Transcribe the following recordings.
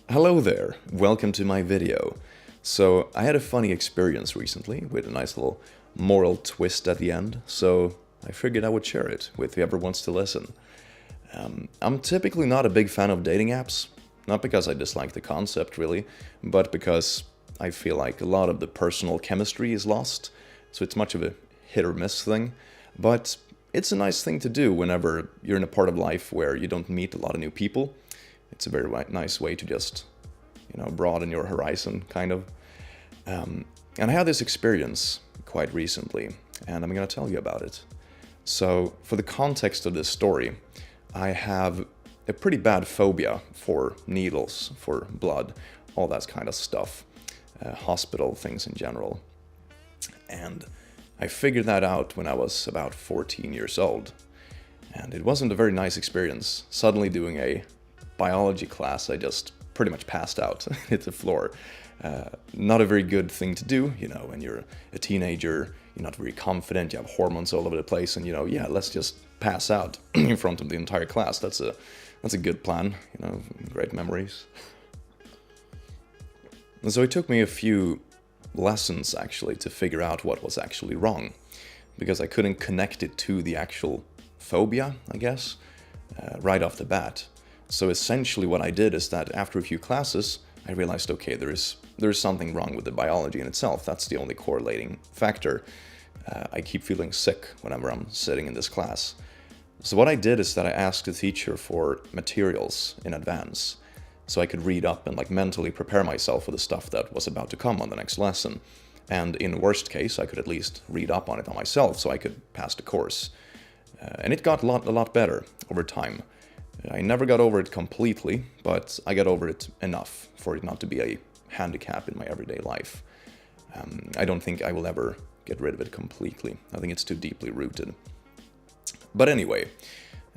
Hello there, welcome to my video. So I had a funny experience recently with a nice little moral twist at the end, so I figured I would share it with whoever wants to listen. I'm typically not a big fan of dating apps, not because I dislike the concept really, but because I feel like a lot of the personal chemistry is lost, so it's much of a hit or miss thing, but it's a nice thing to do whenever you're in a part of life where you don't meet a lot of new people. It's a very nice way to just, broaden your horizon, kind of. And I had this experience quite recently, and I'm going to tell you about it. So, for the context of this story, I have a pretty bad phobia for needles, for blood, all that kind of stuff, hospital things in general. And I figured that out when I was about 14 years old. And it wasn't a very nice experience. Suddenly doing a biology class, I just pretty much passed out, hit the floor. Not a very good thing to do, when you're a teenager, you're not very confident, you have hormones all over the place, and let's just pass out in front of the entire class. That's a good plan, great memories. And so it took me a few lessons actually to figure out what was actually wrong, because I couldn't connect it to the actual phobia, I guess, right off the bat. So essentially what I did is that after a few classes, I realized, okay, there's something wrong with the biology in itself. That's the only correlating factor. I keep feeling sick whenever I'm sitting in this class. So what I did is that I asked the teacher for materials in advance, so I could read up and mentally prepare myself for the stuff that was about to come on the next lesson. And in worst case, I could at least read up on it on myself so I could pass the course. And it got a lot better over time. I never got over it completely, but I got over it enough for it not to be a handicap in my everyday life. I don't think I will ever get rid of it completely. I think it's too deeply rooted. But anyway,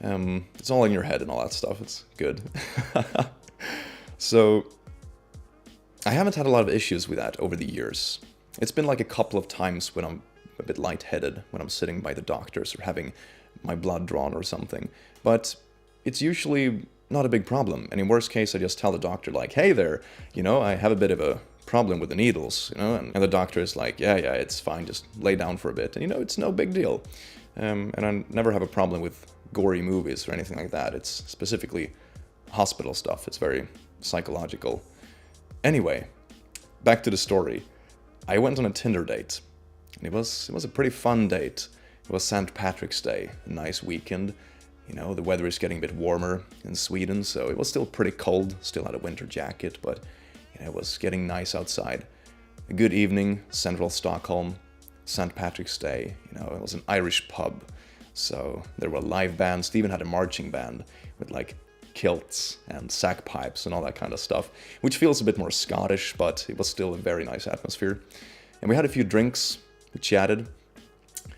it's all in your head and all that stuff. It's good. So, I haven't had a lot of issues with that over the years. It's been like a couple of times when I'm a bit lightheaded, when I'm sitting by the doctors or having my blood drawn or something. But it's usually not a big problem. And in worst case, I just tell the doctor, hey there, I have a bit of a problem with the needles, and the doctor is like, yeah, it's fine, just lay down for a bit. And it's no big deal. And I never have a problem with gory movies or anything like that. It's specifically hospital stuff. It's very psychological. Anyway, back to the story. I went on a Tinder date. And it was a pretty fun date. It was St. Patrick's Day, a nice weekend. The weather is getting a bit warmer in Sweden, so it was still pretty cold, still had a winter jacket, but it was getting nice outside. A good evening, central Stockholm, St. Patrick's Day, it was an Irish pub, so there were live bands. They even had a marching band with kilts and sack pipes and all that kind of stuff, which feels a bit more Scottish, but it was still a very nice atmosphere. And we had a few drinks, we chatted,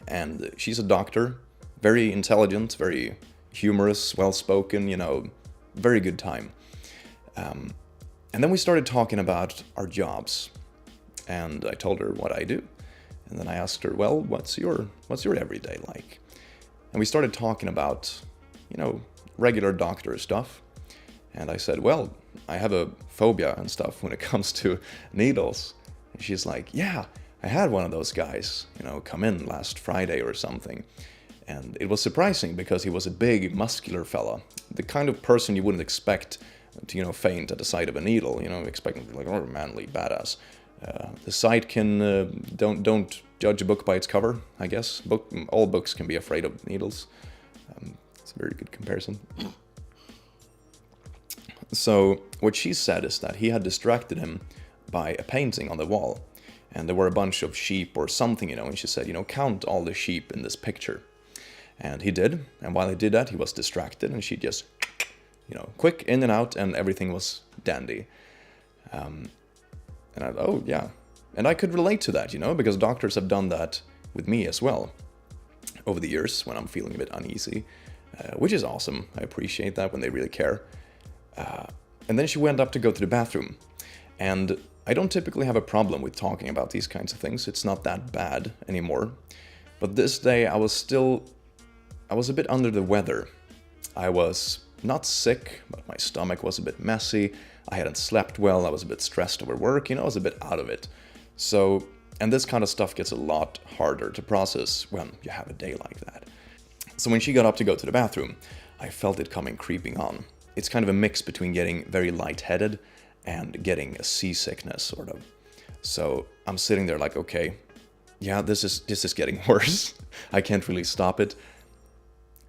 and she's a doctor, very intelligent, very humorous, well-spoken, very good time. And then we started talking about our jobs, and I told her what I do. And then I asked her, well, what's your everyday like? And we started talking about, regular doctor stuff. And I said, well, I have a phobia and stuff when it comes to needles. And she's like, yeah, I had one of those guys, come in last Friday or something. And it was surprising because he was a big, muscular fella. The kind of person you wouldn't expect to, faint at the sight of a needle, expecting to be manly, badass. The sight can, don't judge a book by its cover, I guess. All books can be afraid of needles. It's a very good comparison. So, what she said is that he had distracted him by a painting on the wall. And there were a bunch of sheep or something, and she said, count all the sheep in this picture. And he did, and while he did that, he was distracted, and she just, quick in and out, and everything was dandy. And I could relate to that, because doctors have done that with me as well over the years when I'm feeling a bit uneasy, which is awesome. I appreciate that when they really care. And then she went up to go to the bathroom, and I don't typically have a problem with talking about these kinds of things. It's not that bad anymore. But this day I was a bit under the weather. I was not sick, but my stomach was a bit messy. I hadn't slept well. I was a bit stressed over work. I was a bit out of it. So, and this kind of stuff gets a lot harder to process when you have a day like that. So when she got up to go to the bathroom, I felt it coming creeping on. It's kind of a mix between getting very lightheaded and getting a seasickness, sort of. So I'm sitting there like, okay, yeah, this is getting worse. I can't really stop it.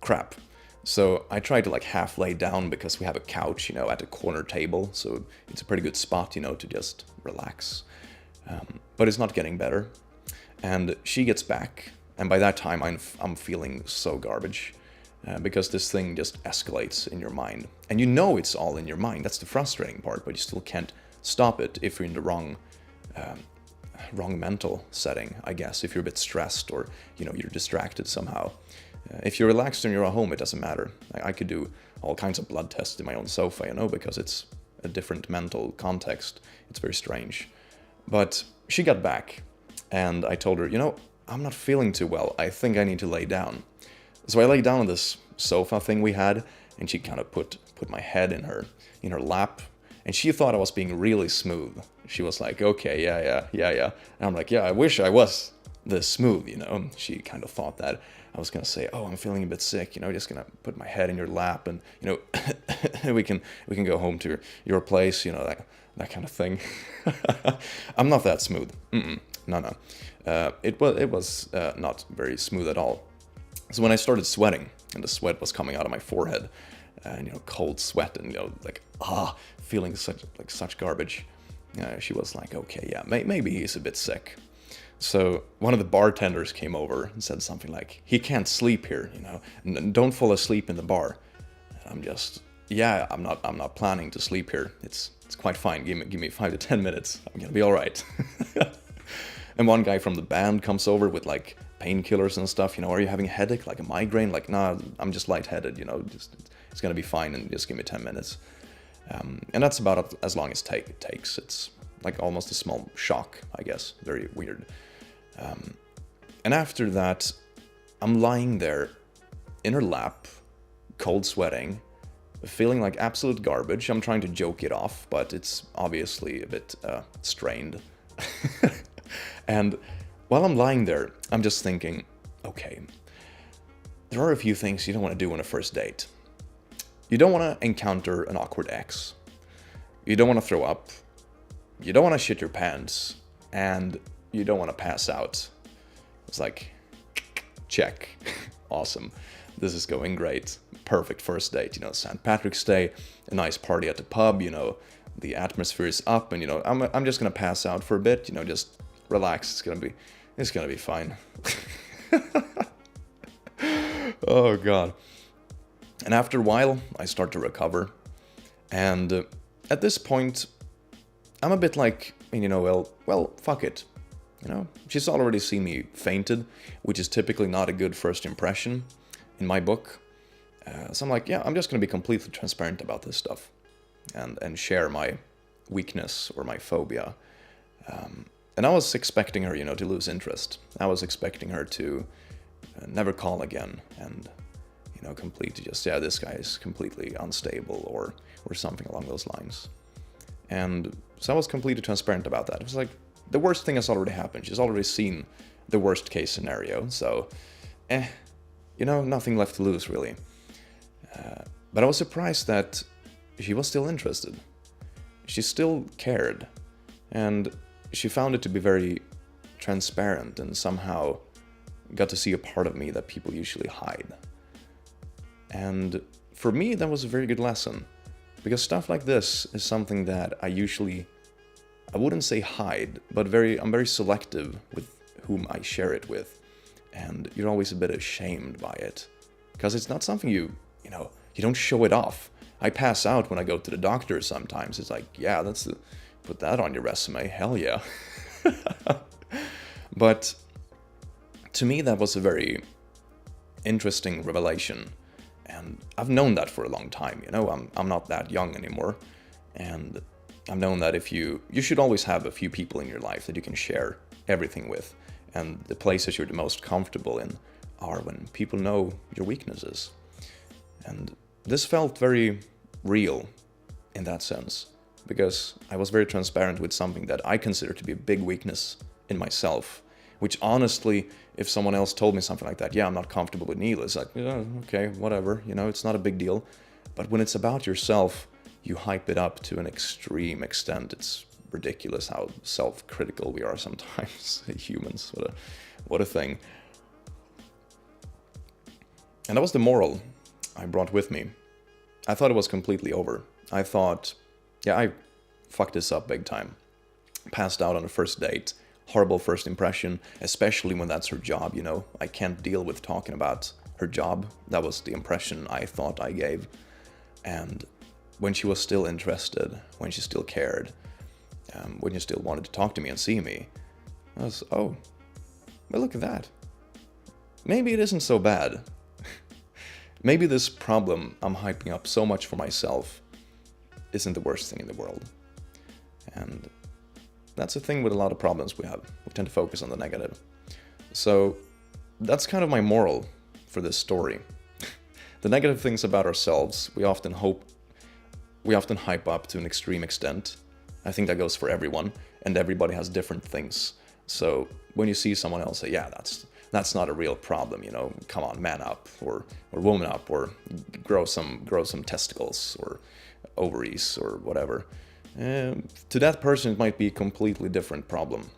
Crap. So I tried to like half lay down because we have a couch, at a corner table. So it's a pretty good spot, to just relax. But it's not getting better. And she gets back. And by that time, I'm feeling so garbage. Because this thing just escalates in your mind. And it's all in your mind. That's the frustrating part, but you still can't stop it if you're in the wrong mental setting, I guess. If you're a bit stressed or, you're distracted somehow. If you're relaxed and you're at home, it doesn't matter. I could do all kinds of blood tests in my own sofa, because it's a different mental context. It's very strange. But she got back, and I told her, I'm not feeling too well. I think I need to lay down. So I lay down on this sofa thing we had, and she kind of put my head in her lap, and she thought I was being really smooth. She was like, okay, yeah. And I'm like, yeah, I wish I was this smooth, She kind of thought that I was gonna say, oh, I'm feeling a bit sick, just gonna put my head in your lap, and we can go home to your place, that kind of thing. I'm not that smooth. No. It was not very smooth at all. So when I started sweating, and the sweat was coming out of my forehead, and cold sweat, and feeling such garbage, she was like, okay, yeah, maybe he's a bit sick. So one of the bartenders came over and said something like, he can't sleep here, don't fall asleep in the bar. And I'm just, yeah, I'm not planning to sleep here. It's quite fine. Give me 5 to 10 minutes. I'm gonna be all right. And one guy from the band comes over with like painkillers and stuff. Are you having a headache, like a migraine? Like, nah, I'm just lightheaded. It's gonna be fine, and just give me 10 minutes. And that's about as long as it takes. It's like almost a small shock, I guess. Very weird. And after that, I'm lying there in her lap, cold sweating, feeling like absolute garbage. I'm trying to joke it off, but it's obviously a bit strained. And while I'm lying there, I'm just thinking, okay, there are a few things you don't want to do on a first date. You don't want to encounter an awkward ex. You don't want to throw up. You don't want to shit your pants. And you don't want to pass out. It's like, check. Awesome. This is going great. Perfect first date. St. Patrick's Day, a nice party at the pub, the atmosphere is up, and I'm just gonna pass out for a bit, just relax. It's gonna be fine. Oh god. And after a while, I start to recover, and at this point, I'm a bit like, well, fuck it. She's already seen me fainted, which is typically not a good first impression in my book. So I'm like, yeah, I'm just going to be completely transparent about this stuff and share my weakness or my phobia. And I was expecting her, to lose interest. I was expecting her to never call again and, completely just, yeah, this guy is completely unstable or something along those lines. And so I was completely transparent about that. It was like, the worst thing has already happened. She's already seen the worst case scenario. So, nothing left to lose, really. But I was surprised that she was still interested. She still cared. And she found it to be very transparent and somehow got to see a part of me that people usually hide. And for me, that was a very good lesson. Because stuff like this is something that I wouldn't say hide, but I'm very selective with whom I share it with. And you're always a bit ashamed by it. Because it's not something you don't show it off. I pass out when I go to the doctor sometimes. It's like, yeah, put that on your resume. Hell yeah. But to me, that was a very interesting revelation. And I've known that for a long time, I'm not that young anymore. And I've known that you should always have a few people in your life that you can share everything with. And the places you're the most comfortable in are when people know your weaknesses. And this felt very real in that sense, because I was very transparent with something that I consider to be a big weakness in myself, which honestly, if someone else told me something like that, yeah, I'm not comfortable with needle, it's like, yeah, okay, whatever, you know, it's not a big deal. But when it's about yourself, you hype it up to an extreme extent. It's ridiculous how self-critical we are sometimes, humans. What a thing. And that was the moral I brought with me. I thought it was completely over. I thought, yeah, I fucked this up big time. Passed out on the first date. Horrible first impression, especially when that's her job, you know. I can't deal with talking about her job. That was the impression I thought I gave. And when she was still interested, when she still cared, when she still wanted to talk to me and see me, I was, oh, well, look at that. Maybe it isn't so bad. Maybe this problem I'm hyping up so much for myself isn't the worst thing in the world. And that's the thing with a lot of problems we have. We tend to focus on the negative. So that's kind of my moral for this story. The negative things about ourselves, we often hype up to an extreme extent. I think that goes for everyone, and everybody has different things. So when you see someone else say, yeah, that's not a real problem, you know, come on, man up, or woman up, or grow some testicles, or ovaries, or whatever. To that person, it might be a completely different problem,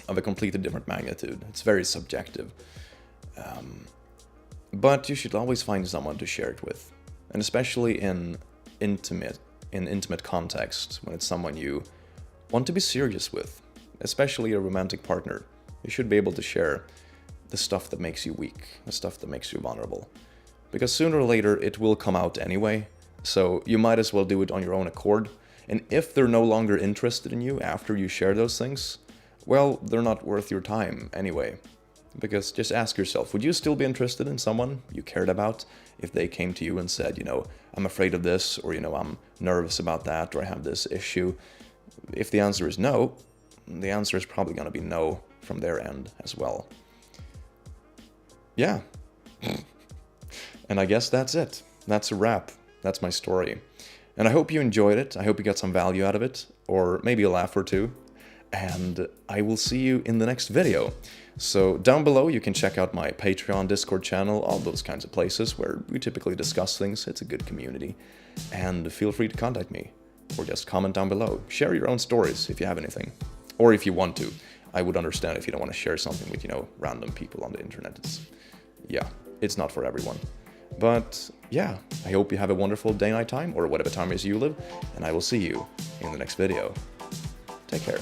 of a completely different magnitude. It's very subjective. But you should always find someone to share it with. And especially in intimate context, when it's someone you want to be serious with, especially a romantic partner, you should be able to share the stuff that makes you weak, the stuff that makes you vulnerable. Because sooner or later, it will come out anyway, so you might as well do it on your own accord. And if they're no longer interested in you after you share those things, well, they're not worth your time anyway. Because just ask yourself, would you still be interested in someone you cared about if they came to you and said, you know, I'm afraid of this, or, you know, I'm nervous about that, or I have this issue? If the answer is no, the answer is probably going to be no from their end as well. Yeah. And I guess that's it. That's a wrap. That's my story. And I hope you enjoyed it. I hope you got some value out of it, or maybe a laugh or two. And I will see you in the next video. So down below you can check out my Patreon, Discord channel, all those kinds of places where we typically discuss things. It's a good community. And feel free to contact me, or just comment down below. Share your own stories if you have anything. Or if you want to. I would understand if you don't want to share something with, you know, random people on the internet. It's not for everyone. But yeah, I hope you have a wonderful day, night time, or whatever time it is you live, and I will see you in the next video. Take care.